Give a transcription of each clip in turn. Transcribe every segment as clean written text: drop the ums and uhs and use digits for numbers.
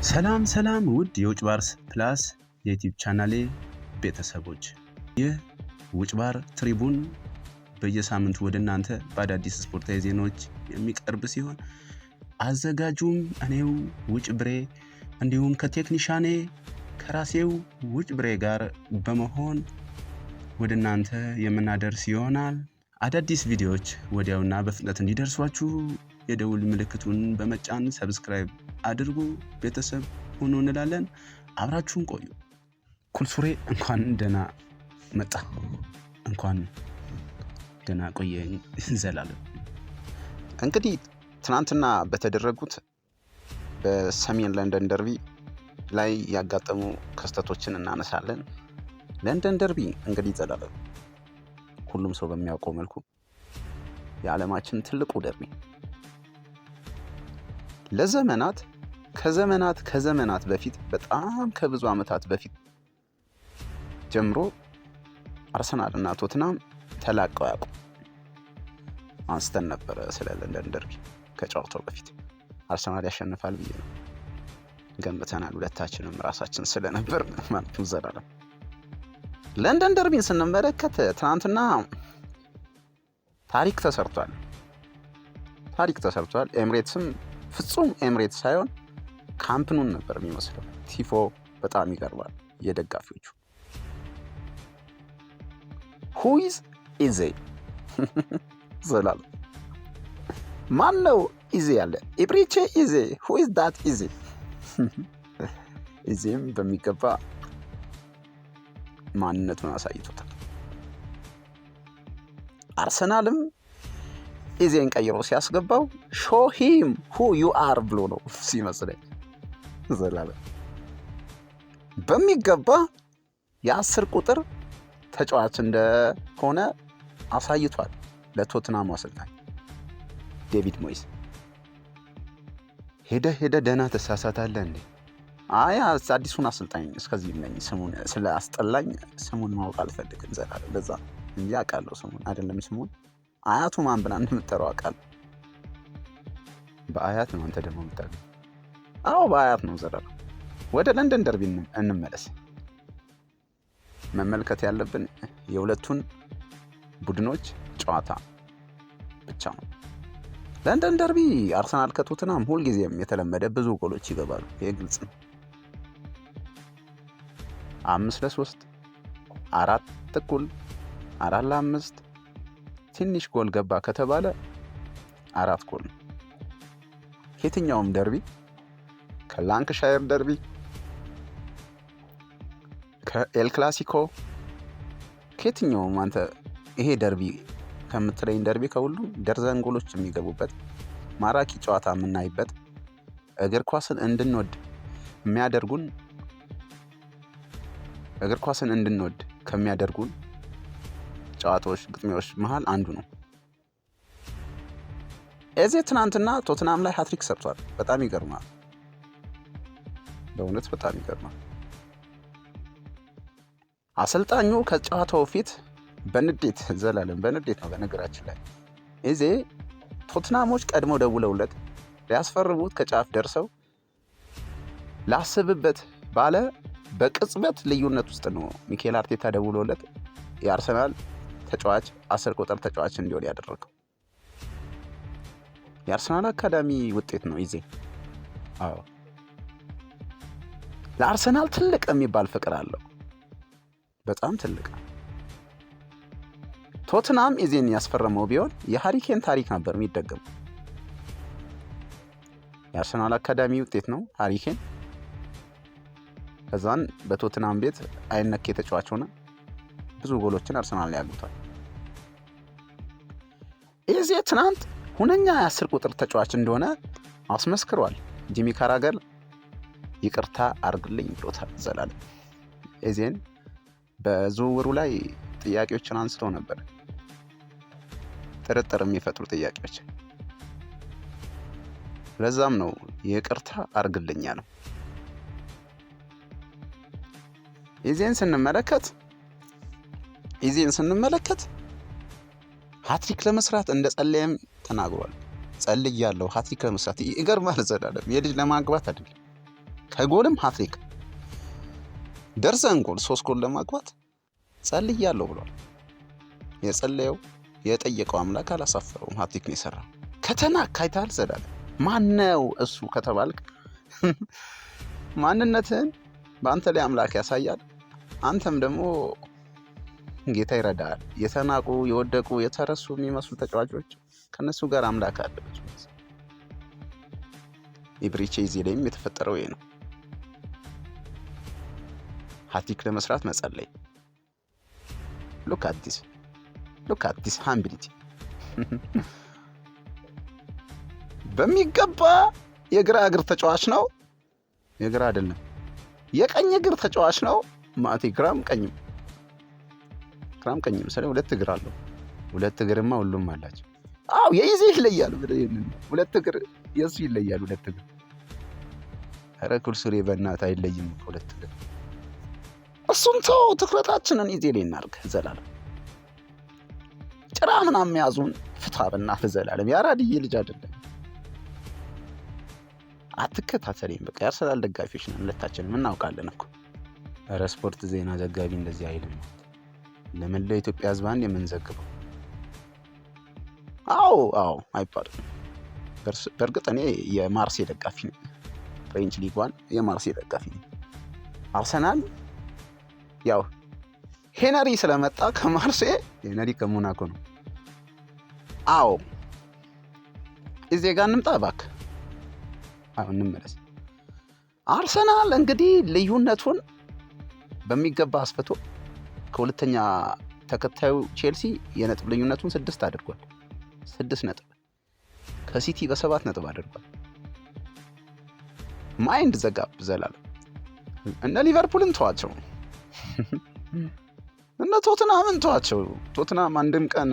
ሰላም ውድ የውጭ ባር ፕላስ የዩቲዩብ ቻናሌ ቤተሰቦች፣ ይህ ውጭ ባር ትሪቡን በየሳምንቱ ወደ እናንተ በአዳዲስ ስፖርታዊ ዜናዎች የሚቀርብ ሲሆን አዘጋጁም እኔው ውጭ ብሬ እንዲሁም ከቴክኒሻኔ ከራሴው ውጭ ብሬ ጋር በመሆን ወደ እናንተ የምናደርስ ይሆናል። አዳዲስ ቪዲዮዎች ወዲያውና በፍጥነት እንዲደርሷችሁ የደውል ምልክቱን በመጫን ሰብስክራይብ አድርጉ፣ ቤተሰብ ሁኑ እንላለን። አብራችሁን ቆዩ። ኩልሱሬ እንኳን ደህና መጣ፣ እንኳን ደህና ቆየኝ ዘላለም። እንግዲህ ትናንትና በተደረጉት በሰሜን ለንደን ደርቢ ላይ ያጋጠሙ ክስተቶችን እናነሳለን። ለንደን ደርቢ እንግዲህ ዘላለም ሁሉም ሰው በሚያውቀው መልኩ የዓለማችን ትልቁ ደርቢ ለዘመናት ከዘመናት በፊት በጣም ከብዙ ዓመታት በፊት ጀምሮ አርሰናል እና ቶትናም ተላቀው ያውቁ አንስተን ነበረ። ስለ ለንደን ደርቢ ከጨዋታው በፊት አርሰናል ያሸንፋል ብዬ ነው ገምተናል፣ ሁለታችንም ራሳችን ስለነበር ማለት ነው። ዘላለም ለንደን ደርቢን ስንመለከት ትናንትና ታሪክ ተሰርቷል። ኤምሬትስም ፍጹም ኤምሬትስ ሳይሆን ካምፕኑን ነበር የሚመስለው። ቲፎ በጣም ይገርባል። የደጋፊዎቹ ሁይዝ ኢዜ ዘላለም ማን ነው ኢዜ ያለ? ኢብሪቼ ኢዜ ሁይዝ ዳት ኢዜ ኢዜም በሚገባ ማንነቱን አሳይቶታል። አርሰናልም ኢዜን ቀይሮ ሲያስገባው ሾው ሂም ሁ ዩ አር ብሎ ነው ሲመስለኝ። ዘላለም በሚገባ የ10 ቁጥር ተጫዋች እንደሆነ አሳይቷል ለቶትናም አሰልጣኝ ዴቪድ ሞይስ። ሄደ ደህና ተሳሳታለህ እንዴ? አይ አዲሱን አሰልጣኝ እስከዚህ ነኝ ስሙን ስለ አስጠላኝ ስሙን ማወቅ አልፈልግም ዘላለም። ለዛ እንጂ አውቃለሁ ስሙን አይደለም ስሙን አያቱ ማን ብላ እንደምትጠራው አውቃለሁ። በአያት ነው አንተ ደግሞ የምታውቀው? አዎ በአያት ነው ዘላለም። ወደ ለንደን ደርቢ እንመለስ። መመልከት ያለብን የሁለቱን ቡድኖች ጨዋታ ብቻ ነው። ለንደን ደርቢ አርሰናል ከቶትናም ሁልጊዜም የተለመደ ብዙ ጎሎች ይገባሉ። ይሄ ግልጽ ነው። 5-3 4-1 4-5 ትንሽ ጎል ገባ ከተባለ 4 ጎል ነው። ከየትኛውም ደርቢ ከላንክሻየር ደርቢ ከኤል ክላሲኮ ከየትኛውም አንተ ይሄ ደርቢ ከምትለኝ ደርቢ ከሁሉም ደርዘን ጎሎች የሚገቡበት ማራኪ ጨዋታ የምናይበት እግር ኳስን እንድንወድ ከሚያደርጉን ጨዋታዎች ግጥሚያዎች መሃል አንዱ ነው። ኤዜ ትናንትና ቶትናም ላይ ሃትሪክ ሰርቷል። በጣም ይገርማል። በእውነት በጣም ይገርማል። አሰልጣኙ ከጨዋታው ፊት በንዴት ዘላለም በንዴት ነው። በነገራችን ላይ ኤዜ ቶትናሞች ቀድመው ደውለውለት ሊያስፈርሙት ከጫፍ ደርሰው ላስብበት ባለ በቅጽበት ልዩነት ውስጥ ነው ሚኬል አርቴታ ደውሎለት የአርሰናል ተጫዋች 10 ቁጥር ተጫዋች እንዲሆን ያደረገው። የአርሰናል አካዳሚ ውጤት ነው ኢዜ። አዎ ለአርሰናል ትልቅ የሚባል ፍቅር አለው፣ በጣም ትልቅ። ቶትናም ኢዜን ያስፈረመው ቢሆን የሃሪኬን ታሪክ ነበር የሚደገመው። የአርሰናል አካዳሚ ውጤት ነው ሃሪኬን። ከዛን በቶትናም ቤት አይነኬ ተጫዋች ሆነ። ብዙ ጎሎችን አርሰናል ላይ ያሉታል። ኢዜ ትናንት ሁነኛ የ10 ቁጥር ተጫዋች እንደሆነ አስመስክሯል። ጂሚ ካራገር ይቅርታ አርግልኝ ብሎታል ዘላለም። ኢዜን በዝውውሩ ላይ ጥያቄዎችን አንስተው ነበር፣ ጥርጥር የሚፈጥሩ ጥያቄዎች። ለዛም ነው ይቅርታ አርግልኝ ያለው። ኢዜን ስንመለከት ሃትሪክ ለመስራት እንደ ጸለየም ተናግሯል። ጸልያለሁ ሃትሪክ ለመስራት። ይገርማል ዘላለም። የልጅ ለማግባት አይደለም ከጎልም ሃትሪክ ደርዘን ጎል 3 ጎል ለማግባት ጸልያለሁ ብሏል። የጸለየው የጠየቀው አምላክ አላሳፈረውም። ሃትሪክ ነው የሰራው። ከተናክ አይተሃል ዘላለም ማነው እሱ ከተባልክ ማንነትህን በአንተ ላይ አምላክ ያሳያል። አንተም ደግሞ ጌታ ይረዳል። የተናቁ የወደቁ የተረሱ የሚመስሉ ተጫዋቾች ከነሱ ጋር አምላክ አለ። ኢብሪቼዜ ላይም የተፈጠረው ይሄ ነው። ሃትሪክ ለመስራት መጸለይ። ሉክ አት ዲስ ሃምቢሊቲ በሚገባ የግራ እግር ተጫዋች ነው። የግራ አይደለም የቀኝ እግር ተጫዋች ነው። ማቴ ግራም ቀኝም ስለ 2 እግር አለው። 2 እግርማ ሁሉም አላቸው። አው የይዜ ይለያል። ሁለት እግር የሱ ይለያል። 2 እግር ኧረ ኩልሱሬ በእናትህ አይለይም። 2 እግር እሱን ተው። ትኩረታችንን ይዜ ላይ እናድርግ። ዘላለም ጭራ ምናምን ያዙን ፍታ በእናትህ ዘላለም። የአራድዬ ልጅ አይደለም። አትከታተለኝ በቃ። የአርሰናል ደጋፊዎች ነን ሁለታችንም እናውቃለን እኮ። ኧረ ስፖርት ዜና ዘጋቢ እንደዚህ አይልም። ለመላው ኢትዮጵያ ሕዝብ አንድ የምንዘግበው አዎ አይባልም። በእርግጥ እኔ የማርሴ ደጋፊ ነኝ። ፍሬንች ሊግ 1 የማርሴ ደጋፊ ነኝ። አርሰናል ያው ሄነሪ ስለመጣ ከማርሴ ሄነሪ ከሞናኮ ነው። አዎ እዚህ ጋር እንምጣ እባክህ። አሁን እንመለስ። አርሰናል እንግዲህ ልዩነቱን በሚገባ አስፍቶ ከሁለተኛ ተከታዩ ቼልሲ የነጥብ ልዩነቱን 6 አድርጓል። 6 ነጥብ ከሲቲ በ7 ነጥብ አድርጓል። ማይንድ ዘጋብ ዘላለም። እነ ሊቨርፑልን ተዋቸው፣ እነ ቶትናምን ተዋቸው። ቶትናም አንድም ቀን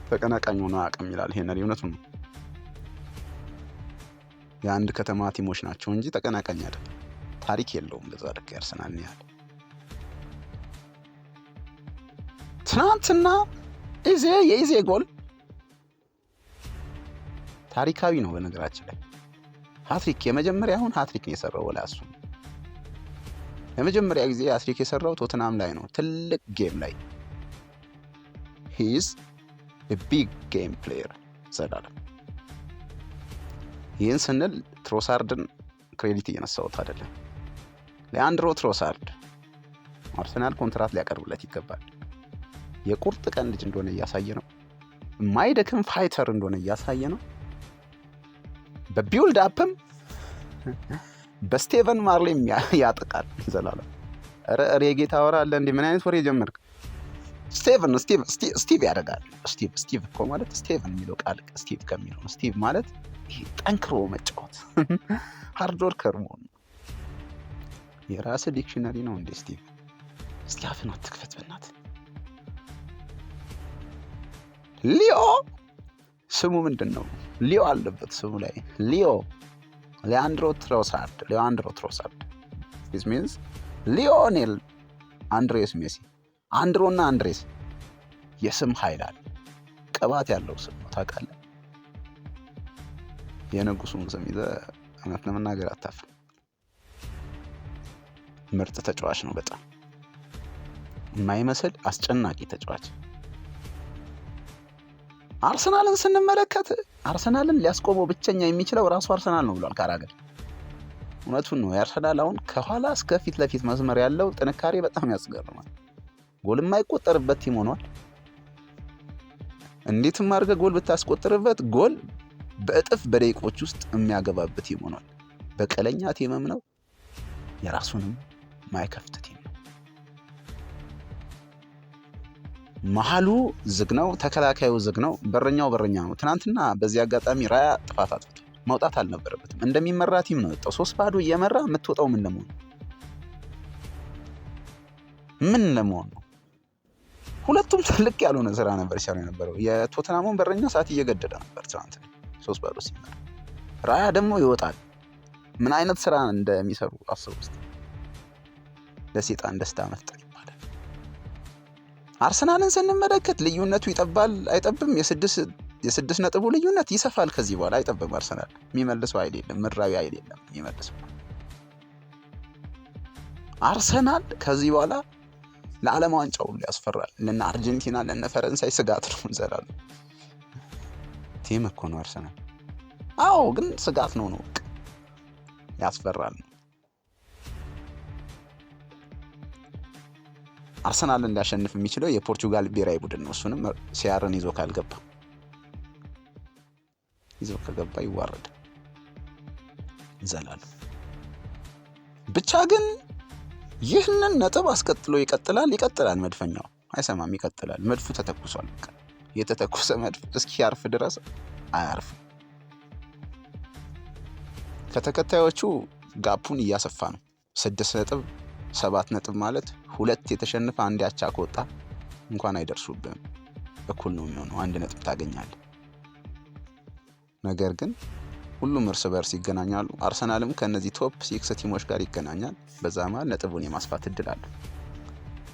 ተቀናቃኝ ሆኖ አያውቅም ይላል ሄነሪ። እውነቱን ነው። የአንድ ከተማ ቲሞች ናቸው እንጂ ተቀናቃኝ አይደለም። ታሪክ የለውም። በዛ ልክ ያርሰናል ያህል ትናንትና የኢዜ ጎል ታሪካዊ ነው። በነገራችን ላይ ሃትሪክ የመጀመሪያውን ሃትሪክ ነው የሰራው። ወላ እሱ የመጀመሪያ ጊዜ ሃትሪክ የሰራው ቶትናም ላይ ነው። ትልቅ ጌም ላይ he is a big game player ዘላለም። ይህን ስንል ትሮሳርድን ክሬዲት እየነሳሁት አይደለም። ሊያንድሮ ትሮሳርድ አርሰናል ኮንትራት ሊያቀርብለት ይገባል። የቁርጥ ቀን ልጅ እንደሆነ እያሳየ ነው። የማይደክም ፋይተር እንደሆነ እያሳየ ነው። በቢውልድ አፕም በስቴቨን ማርሌም ያጠቃል ዘላለም። ኧረ የጌታ ወራ አለ እንዴ? ምን አይነት ወሬ ጀመርክ? ስቲቭ ያደርጋል። ስቲቭ እኮ ማለት ስቴቨን የሚለው ቃል ስቲቭ ከሚለው ነው። ስቲቭ ማለት ይሄ ጠንክሮ መጫወት ሃርድ ወርከር መሆን። የራስህ ዲክሽነሪ ነው እንዴ ስቲቭ? እስቲ አፍን አትክፈት በእናትህ። ሊዮ ስሙ ምንድን ነው? ሊዮ አለበት ስሙ ላይ ሊያንድሮ ትሮሳርድ this means ሊዮኔል አንድሬስ ሜሲ። አንድሮና አንድሬስ የስም ኃይል አለ። ቅባት ያለው ስም ነው ታውቃለህ። የንጉሱን ስም ይዘህ እውነት ለመናገር አታፍርም። ምርጥ ተጫዋች ነው። በጣም የማይመስል አስጨናቂ ተጫዋች። አርሰናልን ስንመለከት አርሰናልን ሊያስቆመው ብቸኛ የሚችለው ራሱ አርሰናል ነው ብሏል ካራገር። እውነቱን ነው። የአርሰናል አሁን ከኋላ እስከ ፊት ለፊት መስመር ያለው ጥንካሬ በጣም ያስገርማል። ጎል የማይቆጠርበት ቲም ሆኗል። እንዴትም አድርገህ ጎል ብታስቆጥርበት ጎል በእጥፍ በደቂቆች ውስጥ የሚያገባበት ቲም ሆኗል። በቀለኛ ቲምም ነው። የራሱንም ማይከፍት ቲም ነው። መሀሉ ዝግ ነው፣ ተከላካዩ ዝግ ነው፣ በረኛ ነው። ትናንትና በዚህ አጋጣሚ ራያ ጥፋት አጥፍቷል። መውጣት አልነበረበትም። እንደሚመራ ቲም ነው የወጣው። 3-0 እየመራ የምትወጣው ምን ለመሆን ነው? ሁለቱም ትልቅ ያልሆነ ስራ ነበር ሲያሉ የነበረው። የቶተናሙን በረኛ ሰዓት እየገደደ ነበር ትናንት 3-0 ሲመራ። ራያ ደግሞ ይወጣል። ምን አይነት ስራ እንደሚሰሩ አስቡ ውስጥ ለሴጣን ደስታ መፍጠር ይባላል። አርሰናልን ስንመለከት ልዩነቱ ይጠባል አይጠብም፣ የ6 የ6 ነጥቡ ልዩነት ይሰፋል። ከዚህ በኋላ አይጠብቅም አርሰናል። የሚመልሰው ኃይል የለም፣ ምድራዊ ኃይል የለም የሚመልሰው። አርሰናል ከዚህ በኋላ ለዓለም ዋንጫው ሁሉ ያስፈራል። ለነ አርጀንቲና ለነ ፈረንሳይ ስጋት ነው እንዘላለን። ቲም እኮ ነው አርሰናል። አዎ ግን ስጋት ነው ያስፈራል። አርሰናልን ሊያሸንፍ የሚችለው የፖርቹጋል ብሔራዊ ቡድን ነው። እሱንም ሲያርን ይዞ ከገባ ይዋረድ እንዘላለን። ብቻ ግን ይህንን ነጥብ አስቀጥሎ ይቀጥላል። መድፈኛው አይሰማም፣ ይቀጥላል። መድፉ ተተኩሷል። የተተኮሰ መድፍ እስኪያርፍ ድረስ አያርፍም። ከተከታዮቹ ጋፑን እያሰፋ ነው። 6 ነጥብ 7 ነጥብ ማለት 2 የተሸነፈ 1 ያቻ ከወጣ እንኳን አይደርሱብህም። እኩል ነው የሚሆነው፣ 1 ነጥብ ታገኛለህ። ነገር ግን ሁሉም እርስ በርስ ይገናኛሉ። አርሰናልም ከነዚህ ቶፕ 6 ቲሞች ጋር ይገናኛል። በዛ መሃል ነጥቡን የማስፋት እድል አለ።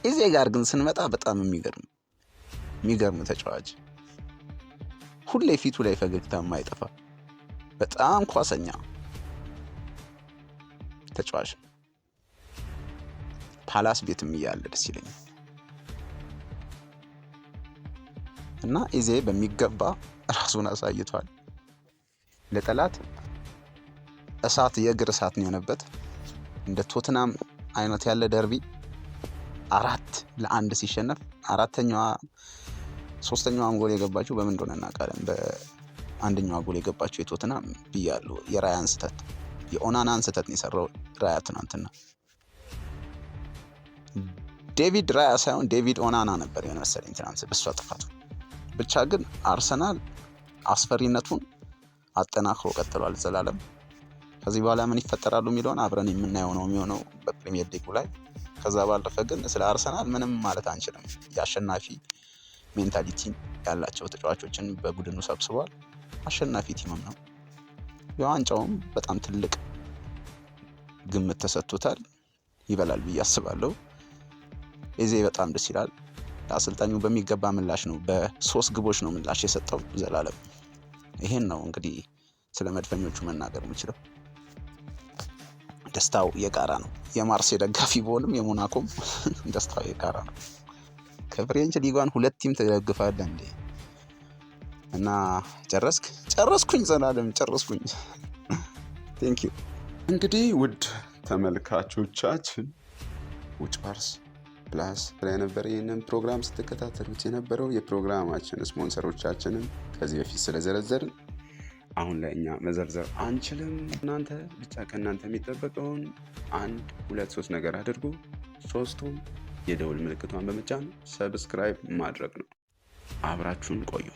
እዚህ ጋር ግን ስንመጣ በጣም የሚገርም ተጫዋች፣ ሁሌ ፊቱ ላይ ፈገግታ የማይጠፋ በጣም ኳሰኛ ተጫዋች ፓላስ ቤትም እያለ ደስ ይለኛል እና ኢዜ በሚገባ ራሱን አሳይቷል። ለጠላት የእግር እሳት ነው የሆነበት። እንደ ቶትናም አይነት ያለ ደርቢ 4-1 ሲሸነፍ 3ኛዋም ጎል የገባችው በምን እንደሆነ እናውቃለን። በአንደኛዋ ጎል የገባችው የቶትናም ብያለሁ የራያን ስህተት የኦናናን ስህተት ነው የሰራው ራያ ትናንትና። ዴቪድ ራያ ሳይሆን ዴቪድ ኦናና ነበር የሆነ መሰለኝ ትናንት በሷ ጥፋቱ። ብቻ ግን አርሰናል አስፈሪነቱን አጠናክሮ ቀጥሏል ዘላለም። ከዚህ በኋላ ምን ይፈጠራሉ የሚለውን አብረን የምናየው ነው የሚሆነው በፕሪሚየር ሊጉ ላይ። ከዛ ባለፈ ግን ስለ አርሰናል ምንም ማለት አንችልም። የአሸናፊ ሜንታሊቲ ያላቸው ተጫዋቾችን በቡድኑ ሰብስቧል። አሸናፊ ቲምም ነው። የዋንጫውም በጣም ትልቅ ግምት ተሰጥቶታል። ይበላል ብዬ አስባለሁ። ኢዜ በጣም ደስ ይላል። ለአሰልጣኙ በሚገባ ምላሽ ነው፣ በ3 ግቦች ነው ምላሽ የሰጠው ዘላለም። ይሄን ነው እንግዲህ ስለ መድፈኞቹ መናገር የምችለው። ደስታው የጋራ ነው። የማርሴ ደጋፊ ብሆንም የሞናኮም ደስታው የጋራ ነው። ከፍሬንች ሊጓን 2 ቲም ተደግፋለህ እንዴ? እና ጨረስኩኝ ዘላለም ጨረስኩኝ። ቴንክ ዩ። እንግዲህ ውድ ተመልካቾቻችን ውጭ ባርስ ፕላስ ላይ ነበር ይህንን ፕሮግራም ስትከታተሉት የነበረው። የፕሮግራማችን ስፖንሰሮቻችንን ከዚህ በፊት ስለዘረዘርን አሁን ላይ እኛ መዘርዘር አንችልም። እናንተ ብቻ ከእናንተ የሚጠበቀውን 1 2 3 ነገር አድርጉ። 3ቱም የደውል ምልክቷን በመጫን ሰብስክራይብ ማድረግ ነው። አብራችሁን ቆዩ።